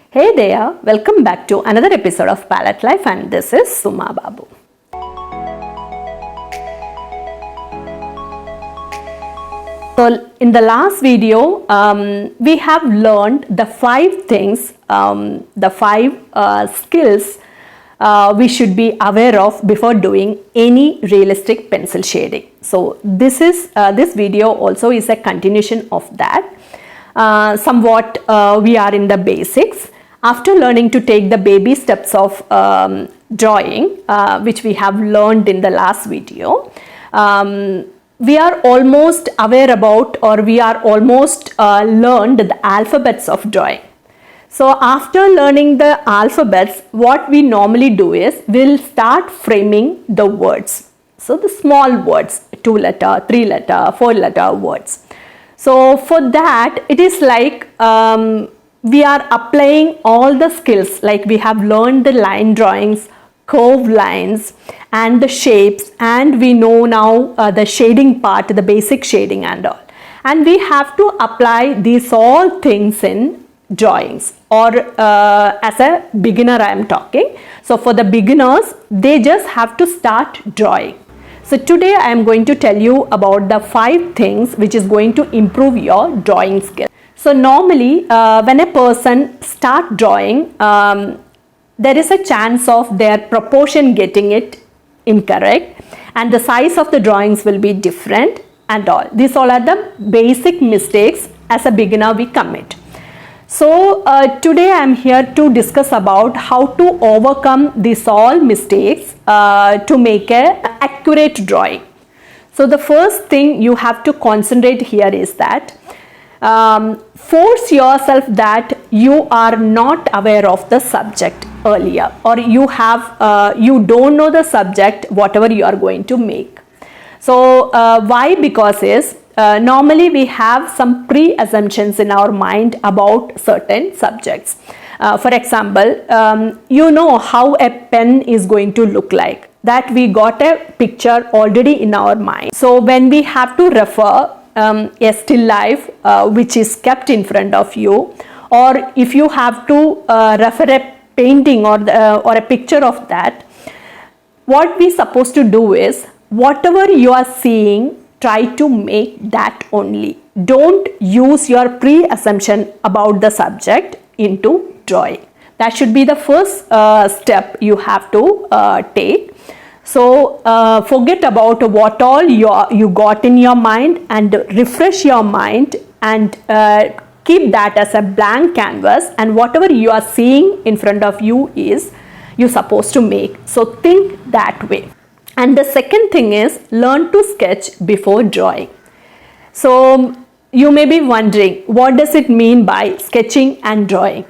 Hey there, welcome back to another episode of palettelife, and this is Sumababu. So in the last video, we have learned the 5 things, the 5 skills we should be aware of before doing any realistic pencil shading. So this video also is a continuation of that. Somewhat we are in the basics. After learning to take the baby steps of drawing, which we have learned in the last video, we are almost aware about, or we are almost learned the alphabets of drawing. So after learning the alphabets, what we normally do is we'll start framing the words. So the small words, 2-letter, 3-letter, 4-letter words. So for that, it is like we are applying all the skills, like we have learned the line drawings, curved lines and the shapes, and we know now the shading part, the basic shading and all. And we have to apply these all things in drawings, or as a beginner I am talking. So for the beginners, they just have to start drawing. So today I am going to tell you about the 5 things which is going to improve your drawing skill. So normally when a person start drawing, there is a chance of their proportion getting it incorrect, and the size of the drawings will be different and all. These all are the basic mistakes as a beginner we commit. So today I am here to discuss about how to overcome these all mistakes to make an accurate drawing. So the first thing you have to concentrate here is that force yourself that you are not aware of the subject earlier, or you don't know the subject whatever you are going to make. So why? Because normally we have some pre-assumptions in our mind about certain subjects. For example, you know how a pen is going to look like, that we got a picture already in our mind. So when we have to refer a still life which is kept in front of you, or if you have to refer a painting or a picture of that, what we supposed to do is whatever you are seeing, try to make that only. Don't use your pre-assumption about the subject into drawing. That should be the first step you have to take. So forget about what all you got in your mind, and refresh your mind, and keep that as a blank canvas, and whatever you are seeing in front of you is you're supposed to make. So think that way. And the second thing is learn to sketch before drawing. So you may be wondering, what does it mean by sketching and drawing?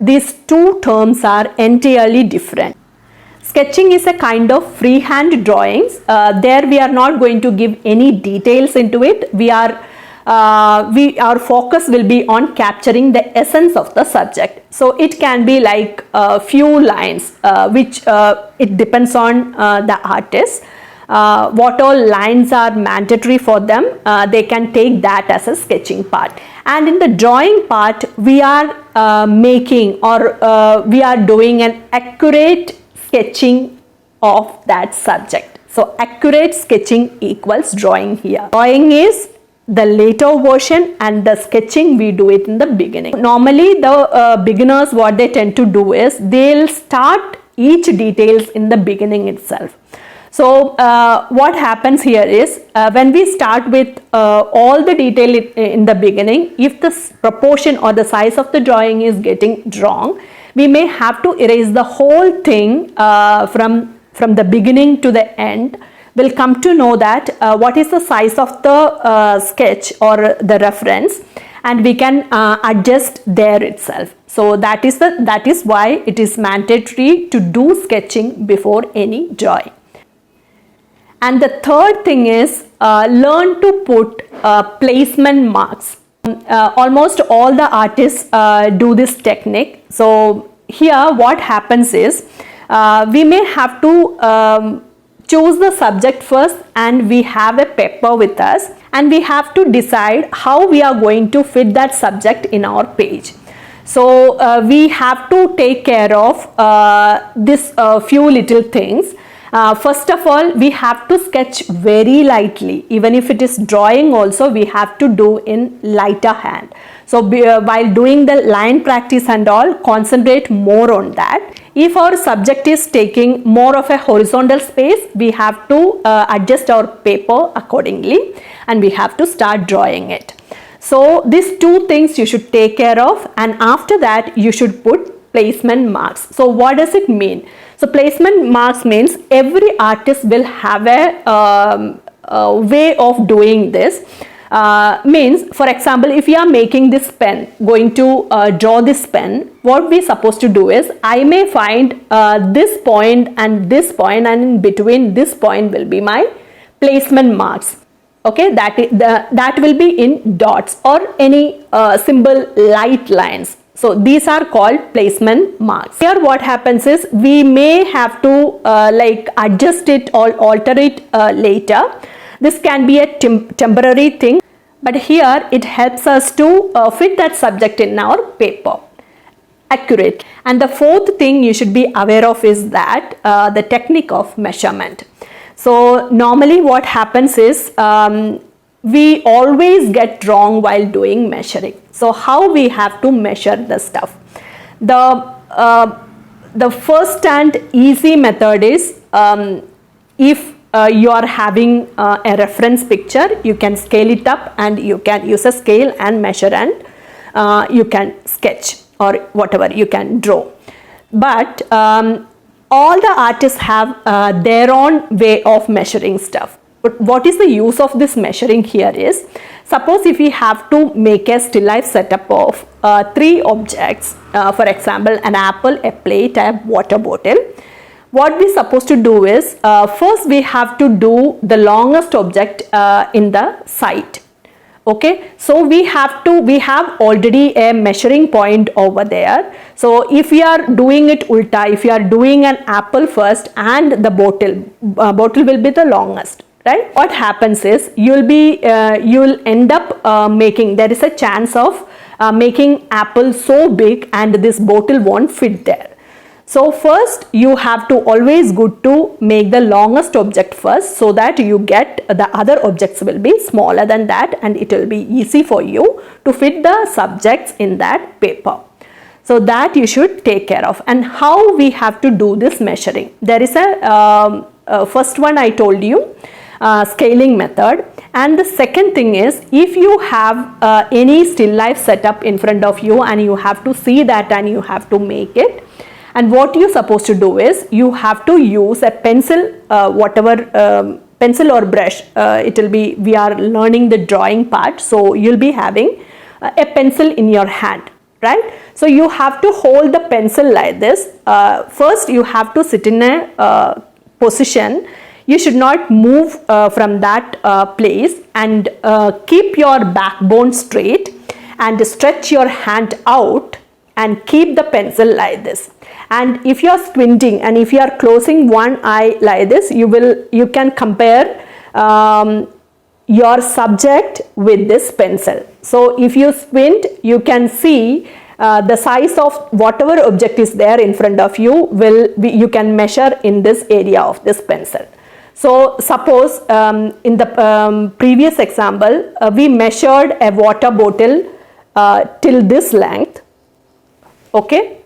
These 2 terms are entirely different. Sketching is a kind of freehand drawings. There we are not going to give any details into it. Our focus will be on capturing the essence of the subject. So it can be like a few lines, which it depends on the artist. What all lines are mandatory for them, they can take that as a sketching part. And in the drawing part, we are making, or we are doing an accurate sketching of that subject. So accurate sketching equals drawing here. Drawing is the later version, and the sketching we do it in the beginning. Normally the beginners, what they tend to do is they'll start each details in the beginning itself. So what happens here is when we start with all the detail in the beginning, if the proportion or the size of the drawing is getting wrong, we may have to erase the whole thing from the beginning to the end. We'll come to know that what is the size of the sketch or the reference, and we can adjust there itself. So that is why it is mandatory to do sketching before any drawing. And the third thing is learn to put placement marks. Almost all the artists do this technique. So here what happens is we may have to choose the subject first, and we have a paper with us, and we have to decide how we are going to fit that subject in our page. So we have to take care of this few little things. First of all, we have to sketch very lightly. Even if it is drawing also, we have to do in lighter hand. So while doing the line practice and all, concentrate more on that. If our subject is taking more of a horizontal space, we have to adjust our paper accordingly and we have to start drawing it. So these two things you should take care of, and after that you should put placement marks. So what does it mean? So placement marks means every artist will have a way of doing this. Means, for example, if you are making this pen, going to draw this pen, what we supposed to do is, I may find this point, and in between this point will be my placement marks. Okay, that will be in dots or any symbol light lines. So these are called placement marks. Here what happens is, we may have to like adjust it or alter it later. This can be a temporary thing, but here it helps us to fit that subject in our paper accurate. And the fourth thing you should be aware of is that the technique of measurement. So normally what happens is, we always get wrong while doing measuring. So how we have to measure the stuff? The first and easy method is, if you are having a reference picture, you can scale it up and you can use a scale and measure, and you can sketch or whatever you can draw. But all the artists have their own way of measuring stuff. But what is the use of this measuring here is, suppose if we have to make a still life setup of 3 objects, for example an apple, a plate, a water bottle. What we supposed to do is, first we have to do the longest object in the side. Okay, so we have already a measuring point over there. So if we are doing it ulta, if you are doing an apple first and the bottle will be the longest, right? What happens is, you'll end up making, there is a chance of making apple so big and this bottle won't fit there. So first you have to always good to make the longest object first, so that you get the other objects will be smaller than that, and it will be easy for you to fit the subjects in that paper. So that you should take care of. And how we have to do this measuring? There is a first one I told you, scaling method, and the second thing is, if you have any still life setup in front of you and you have to see that and you have to make it, and what you're supposed to do is, you have to use a pencil, pencil or brush. It will be, we are learning the drawing part, so you'll be having a pencil in your hand, right? So you have to hold the pencil like this. First you have to sit in a position. You should not move from that place, and keep your backbone straight and stretch your hand out and keep the pencil like this. And if you are squinting and if you are closing one eye like this, you can compare your subject with this pencil. So if you squint, you can see the size of whatever object is there in front of you you can measure in this area of this pencil. So suppose in the previous example, we measured a water bottle till this length. Okay,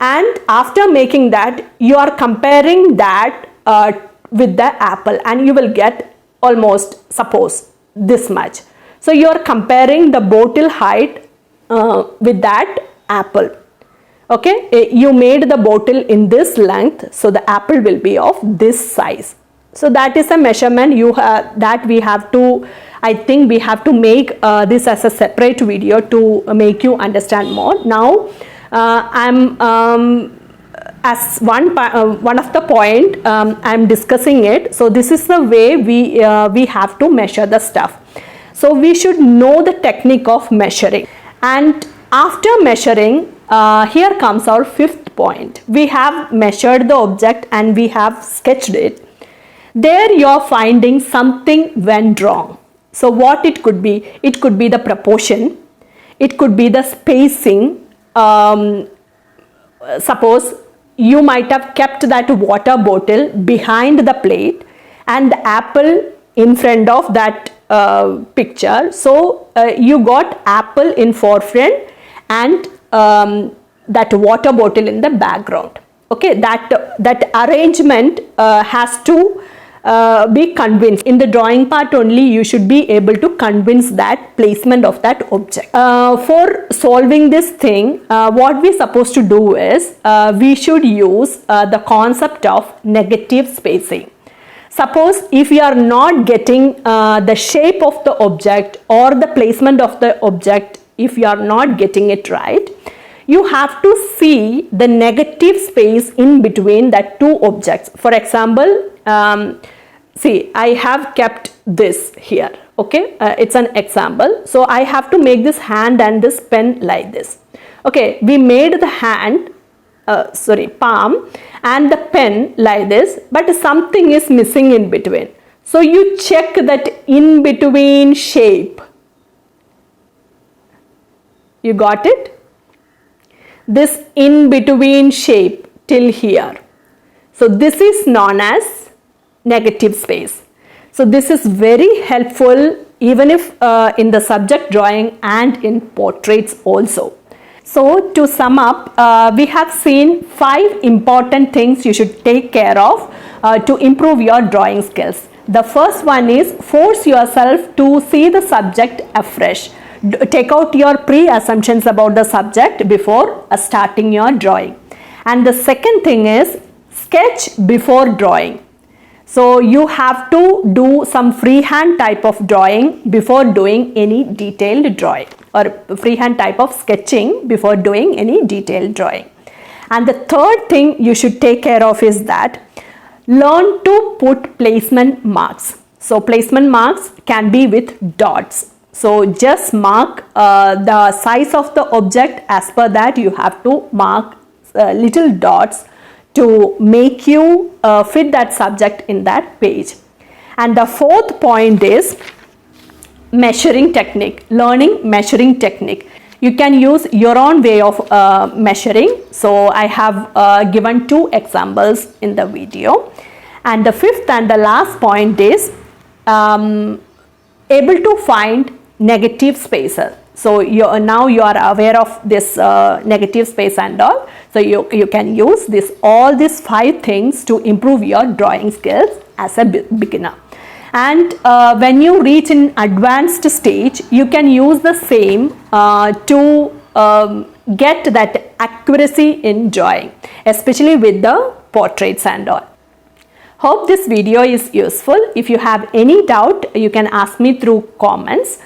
and after making that, you are comparing that with the apple, and you will get almost, suppose, this much. So you are comparing the bottle height with that apple. Okay, you made the bottle in this length, so the apple will be of this size. So that is a measurement that we have to, I think we have to make this as a separate video to make you understand more. Now I'm as one of the point I'm discussing it. So this is the way we have to measure the stuff. So we should know the technique of measuring, and after measuring, here comes our fifth point. We have measured the object and we have sketched it. There you are finding something went wrong. So what it could be? It could be the proportion, it could be the spacing, suppose you might have kept that water bottle behind the plate and the apple in front of that picture. So you got apple in forefront and that water bottle in the background. Okay, that arrangement has to be convinced. In the drawing part only, you should be able to convince that placement of that object. For solving this thing, what we supposed to do is we should use the concept of negative spacing. Suppose if you are not getting the shape of the object or the placement of the object, if you are not getting it right, you have to see the negative space in between that two objects. For example, see, I have kept this here. Okay, it's an example. So I have to make this hand and this pen like this. Okay, we made the hand, palm and the pen like this, but something is missing in between. So you check that in between shape. You got it? This in between shape till here. So this is known as negative space. So this is very helpful even if in the subject drawing and in portraits also. So to sum up, we have seen 5 important things you should take care of to improve your drawing skills. The first one is force yourself to see the subject afresh. Take out your pre-assumptions about the subject before starting your drawing. And the second thing is sketch before drawing. So you have to do some freehand type of drawing before doing any detailed drawing, or freehand type of sketching before doing any detailed drawing. And the third thing you should take care of is that learn to put placement marks. So placement marks can be with dots. So just mark the size of the object. As per that, you have to mark little dots to make you fit that subject in that page. And the fourth point is measuring technique, learning measuring technique. You can use your own way of measuring. So I have given 2 examples in the video. And the fifth and the last point is able to find negative spaces. So now you are aware of this negative space and all. So you can use all these 5 things to improve your drawing skills as a beginner. And when you reach an advanced stage, you can use the same to get that accuracy in drawing, especially with the portraits and all. Hope this video is useful. If you have any doubt, you can ask me through comments.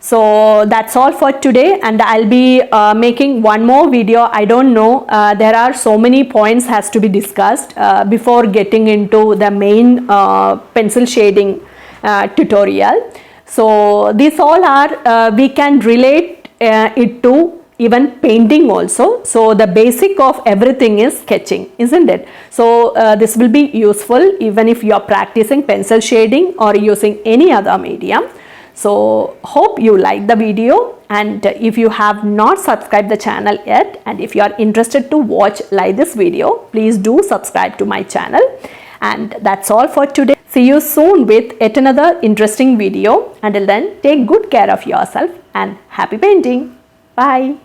So that's all for today, and I'll be making one more video. I don't know, there are so many points has to be discussed before getting into the main pencil shading tutorial. So these all are we can relate it to even painting also. So the basic of everything is sketching, isn't it? So this will be useful even if you are practicing pencil shading or using any other medium. So hope you like the video, and if you have not subscribed the channel yet, and if you are interested to watch like this video, please do subscribe to my channel. And that's all for today. See you soon with yet another interesting video. Until then, take good care of yourself and happy painting. Bye.